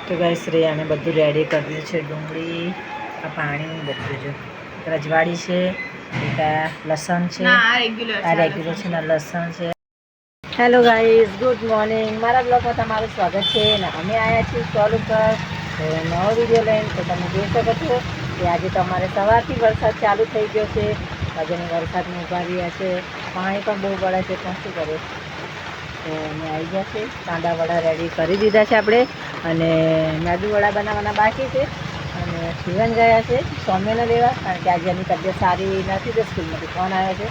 તો ગાઈસ શ્રેયાને બધું રેડી કરી દીધું છે. ડુંગળી, આ પાણી બધું જો રજવાડી છે, લસણ છે, આ રેગ્યુલર છે ને લસણ છે. Hello guys, good morning. મારા બ્લોગમાં તમારું સ્વાગત છે ને અમે આવ્યા છીએ સ્ટોલ ઉપર નવો વિડીયો લઈને. તો તમે જોઈ શકો છો કે આજે તો અમારે સવારથી વરસાદ ચાલુ થઈ ગયો છે. આજે વરસાદમાં ઉભા રહ્યા છે, પાણી પણ બહુ પડે છે, પણ શું કરે. તો અમે આવી ગયા છે. કાંદા વડા રેડી કરી દીધા છે આપણે, અને મેદુ વડા બનાવવાના બાકી છે. અને શિવન ગયા છે સૌમ્યને લેવા, કારણ કે આજે એની તબિયત સારી નથી. તો સ્કૂલમાંથી ફોન આવ્યો છે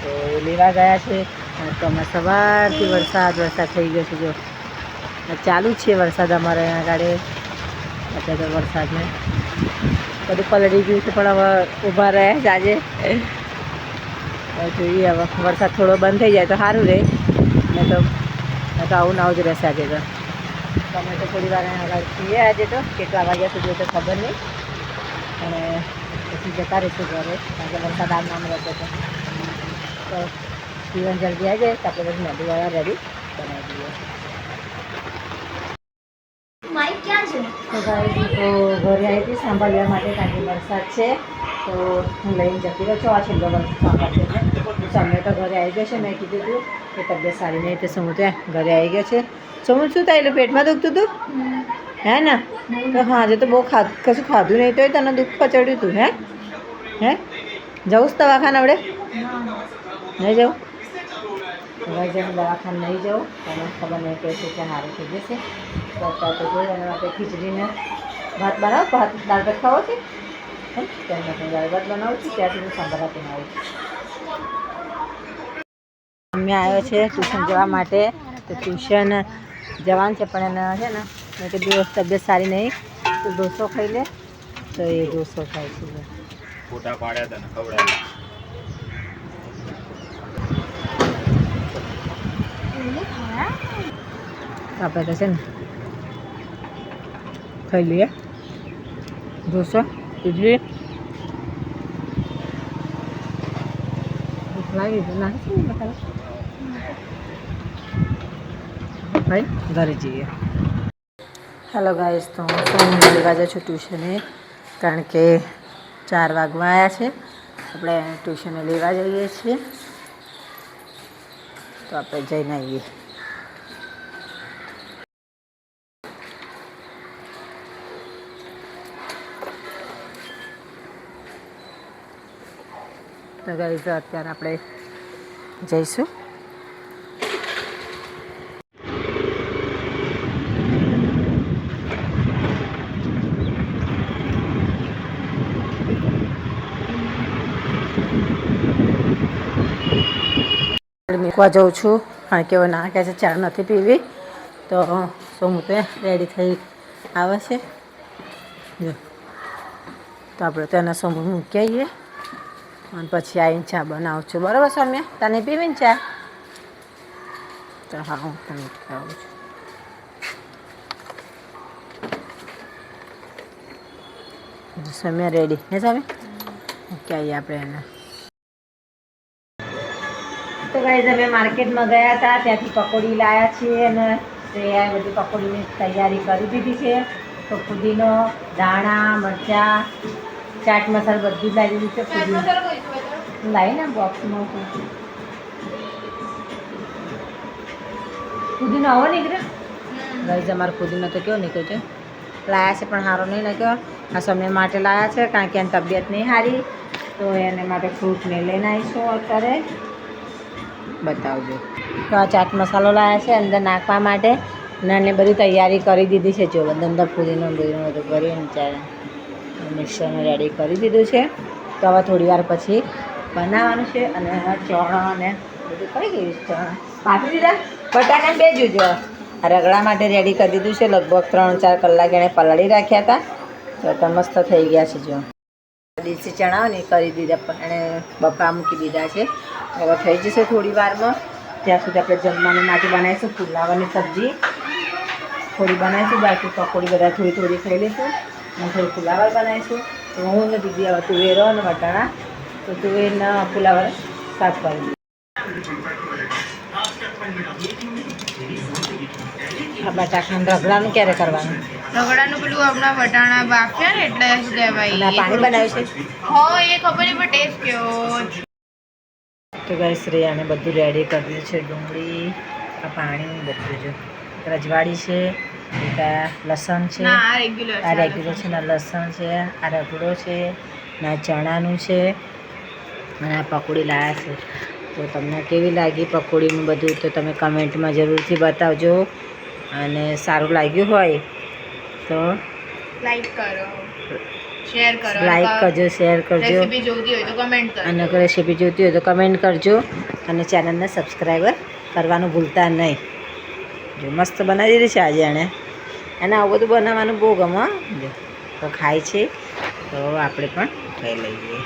તો એ લેવા ગયા છે. તો અમે સવારથી વરસાદ થઈ ગયો છે. જો ચાલુ જ છે વરસાદ અમારે અહીંયા આગળ. અત્યારે તો વરસાદને બધું પલળી ગયું છે, પણ હવે ઊભા રહ્યા છે આજે. જોઈએ હવે વરસાદ થોડો બંધ થઈ જાય તો સારું રહે. તો આવું ના જ રહેશે આજે. તો તમે તો થોડી વાર આગળ છીએ આજે. તો કેટલા વાગ્યા સુધી તો ખબર નહીં, અને પછી જતા રહીશું ઘરે, કારણ કે વરસાદ નામ રહેતો હતો. તો જીવન જલ્દી આવી જાય તો આપણે પછી મેદુવાળા રેડી બનાવી દઈએ. તો ભાઈ તો ઘરે આવી હતી સાંભળવા માટે, કારણ કે વરસાદ છે. તો હું લઈને જતી રહ્યો છું. આ છેલ્લો વર્ષ સાંભળશે એટલે સમય તો ઘરે આવી ગયો છે. મેં કીધું હતું કે તબિયત સારી નહીં, તો સમૂહ ત્યાં ઘરે આવી ગયો છે. સમૂહ શું થાય, એટલે પેટમાં દુખતું હતું હે ને? તો હા, આજે તો બહુ કશું ખાધું નહીં, તો તને દુઃખ પચડ્યું હતું હે? જવું જ દવાખાને આપણે નહીં જવું? ભાઈ જેમ દવાખાને નહીં જવું, તમને ખબર નહીં કહેશે કે સારું થઈ જશે. તો અત્યારે તો જોઈએ એના માટે ખીચડીને ભાત બનાવો. દાળ ભાત ખાવો છે? ત્યાં માટે દાળ ભાત બનાવું છું. ત્યાં સુધી સાંભળ આપીને આવું છું. અમે આવ્યો છે ટ્યુશન જવા માટે. તો ટ્યુશન જવાનું છે, પણ એને છે ને મેં કીધું તબિયત સારી નહીં, તો ઢોસો ખાઈ લે. તો એ ઢોસો ખાય છે. ફોટા પાડ્યા હતા ને ખવડાવ્યા. આપણે તો છે ને ખાઈ લઈએ ઢોસો, ઇડલી. ભૂખ લાગી તો નાખી ભાઈ ઘરે જઈએ. હેલો ગાઈસ, તો હું લેવા જાઉં છું ટ્યુશને, કારણ કે 4 વાગવા આવ્યા છે. આપણે ટ્યુશને લેવા જઈએ છીએ. તો આપણે જઈને આવીએ. તો ગાઈસ અત્યારે આપણે જઈશું. મૂકવા જાઉં છું, કારણ કે હવે ના કહે છે ચા નથી પીવી. તો શું હું રેડી થઈ આવે છે. જો તો આપણે તેને સમૂહ મૂકી આવીએ, અને પછી આવીને ચા બનાવું છું. બરાબર સૌમ્ય, તને પીવી ને ચા? તો હા, હું તને આવું છું. સૌમ્ય રેડી હે? સૌમ્ય મૂકી આવીએ આપણે એને. તો ગાઈસ અમે માર્કેટમાં ગયા હતા, ત્યાંથી પકોડી લાવ્યા છીએ, અને તે બધી પકોડીની તૈયારી કરી દીધી છે. તો પુદીનો, ધાણા, મરચાં, ચાટ મસાલો બધું જ લાવી દીધું છે. લાવીને બોક્સમાં પુદીનો આવો નીકળે. ગાઈસ અમારો પુદીનો તો કેવો નીકળ્યો છે, લાવ્યા છે પણ સારો નહીં લાગ્યો. આ સમય માટે લાવ્યા છે, કારણ કે એની તબિયત નહીં સારી. તો એને માટે ફ્રૂટને લઈને આવીશું. અત્યારે બતાવજો. તો આ ચાટ મસાલો લાવ્યા છે અંદર નાખવા માટે, અને બધી તૈયારી કરી દીધી છે. જો અંદર પુદીનો બધું ભરીને ચાલે મિક્સરને રેડી કરી દીધું છે. તો હવે થોડી વાર પછી બનાવવાનું છે. અને ચણા અને બધું કઈ ગયું છે. ચણા પાકી દીધા, બટાકા બે જોજો. રગડા માટે રેડી કરી દીધું છે. લગભગ 3-4 કલાક એણે પલાળી રાખ્યા હતા. તો મસ્ત થઈ ગયા છે. જો દેશી ચણા ને કરી દીધા, પણ એણે બફા મૂકી દીધા છે. હવે થઈ જશે થોડી વારમાં. ત્યાં સુધી આપણે જમવાનું માટે બનાવીશું પુલાવની સબ્જી થોડી બનાવીશું. બાકી પકોડી બધા થોડી થોડી ખાઈ લઈશું, અને થોડી પુલાવર બનાવીશું. તો હું ને દીદી હવે તુવેરો અને વટાણા, તો તુવેરના પુલાવર સાફ કરી દઈશું. આ બટાકાનું રગડાનું ક્યારે કરવાનું? રગડાનું પેલું હમણાં વટાણા બાફ્યા ને એટલે શું અને આ કહેવાય પાણી બનાવ્યું છે? હા એ ખબર નહીં પણ ટેસ્ટ કેવો છે. તો ગાઈસ શ્રેયાને બધું રેડી કરી દીધું છે. ડુંગળી, આ પાણી બધું જો રજવાડી છે, એક આ લસણ છે, ના આ આ રેગ્યુલર રેગ્યુલર છે, ને લસણ છે, આ રગડો છે, ને આ ચણાનું છે, અને આ પકોડી લાવ્યા છે. તો તમને કેવી લાગી પકોડીનું બધું તો તમે કમેન્ટમાં જરૂરથી બતાવજો, અને સારું લાગ્યું હોય તો લાઈક કરો, શેર કરો, લાઈક કરજો, શેર કરજો, રેસીપી જોઈતી હોય તો કમેન્ટ કરજો, અને રેસીપી જોઈતી હોય તો કમેન્ટ કરજો, અને ચેનલને સબસ્ક્રાઈબર કરવાનું ભૂલતા નહીં. જો મસ્ત બનાવી દીધી છે આજે એણે, અને આવું બધું બનાવવાનું બહુ ગમે. જો તો ખાય છે, તો આપણે પણ ખાઈ લઈએ.